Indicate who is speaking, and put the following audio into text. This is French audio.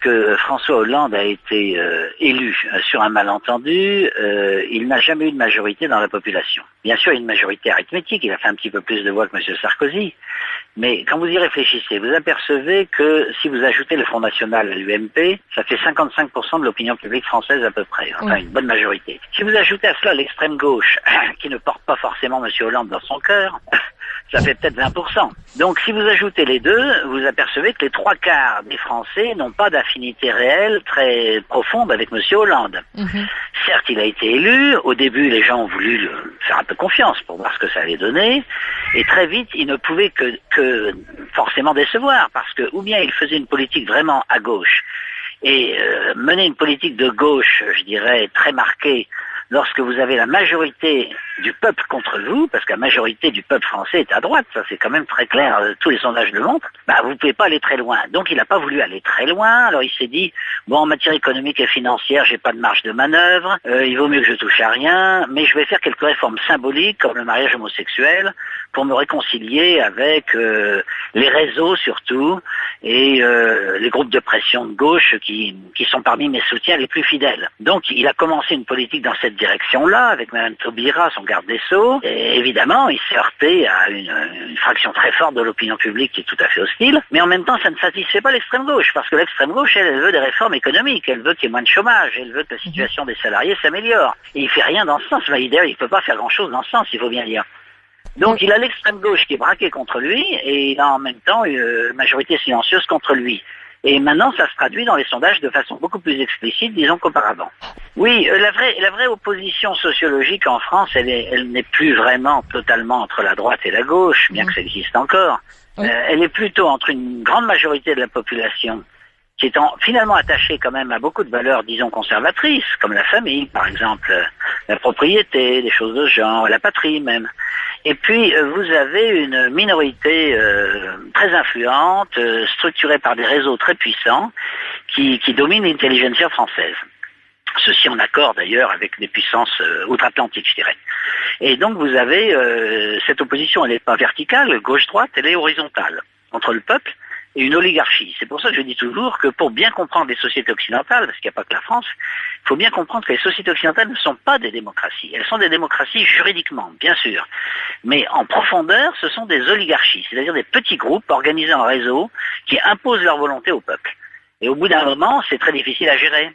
Speaker 1: que François Hollande a été élu sur un malentendu, il n'a jamais eu de majorité dans la population. Bien sûr, une majorité arithmétique, il a fait un petit peu plus de voix que M. Sarkozy, mais quand vous y réfléchissez, vous apercevez que si vous ajoutez le Front National à l'UMP, ça fait 55% de l'opinion publique française à peu près, enfin une bonne majorité. Si vous ajoutez à cela l'extrême gauche, qui ne porte pas forcément M. Hollande dans son cœur, ça fait peut-être 20%. Donc si vous ajoutez les deux, vous apercevez que les 3/4 des Français n'ont pas d'affinité réelle très profonde avec M. Hollande. Certes, il a été élu, au début les gens ont voulu lui faire un peu confiance pour voir ce que ça allait donner, et très vite il ne pouvait que forcément décevoir, parce que ou bien il faisait une politique vraiment à gauche, et mener une politique de gauche, je dirais, très marquée, lorsque vous avez la majorité du peuple contre vous, parce que la majorité du peuple français est à droite, ça c'est quand même très clair, tous les sondages le montrent, bah vous pouvez pas aller très loin. Donc il n'a pas voulu aller très loin, alors il s'est dit, bon en matière économique et financière, j'ai pas de marge de manœuvre, il vaut mieux que je touche à rien, mais je vais faire quelques réformes symboliques, comme le mariage homosexuel, pour me réconcilier avec les réseaux surtout, et les groupes de pression de gauche qui sont parmi mes soutiens les plus fidèles. Donc il a commencé une politique dans cette direction-là, avec Mme Taubira, son garde des Sceaux, et évidemment il s'est heurté à une fraction très forte de l'opinion publique qui est tout à fait hostile, mais en même temps ça ne satisfait pas l'extrême gauche, parce que l'extrême gauche elle veut des réformes économiques, elle veut qu'il y ait moins de chômage, elle veut que la situation des salariés s'améliore, et il fait rien dans ce sens. D'ailleurs il peut pas faire grand-chose dans ce sens, il faut bien dire. Donc il a l'extrême gauche qui est braquée contre lui, et il a en même temps une majorité silencieuse contre lui. Et maintenant, ça se traduit dans les sondages de façon beaucoup plus explicite, disons, qu'auparavant. Oui, la vraie opposition sociologique en France, elle n'est plus vraiment totalement entre la droite et la gauche, bien que ça existe encore. Elle est plutôt entre une grande majorité de la population qui est finalement attachée quand même à beaucoup de valeurs, disons, conservatrices, comme la famille, par exemple, la propriété, des choses de ce genre, la patrie même. Et puis, vous avez une minorité très influente, structurée par des réseaux très puissants, qui domine l'intelligentsia française. Ceci en accord d'ailleurs avec des puissances outre-Atlantique, je dirais. Et donc vous avez cette opposition, elle n'est pas verticale, gauche-droite, elle est horizontale, entre le peuple et une oligarchie. C'est pour ça que je dis toujours que pour bien comprendre les sociétés occidentales, parce qu'il n'y a pas que la France, il faut bien comprendre que les sociétés occidentales ne sont pas des démocraties. Elles sont des démocraties juridiquement, bien sûr. Mais en profondeur, ce sont des oligarchies, c'est-à-dire des petits groupes organisés en réseau qui imposent leur volonté au peuple. Et au bout d'un moment, c'est très difficile à gérer.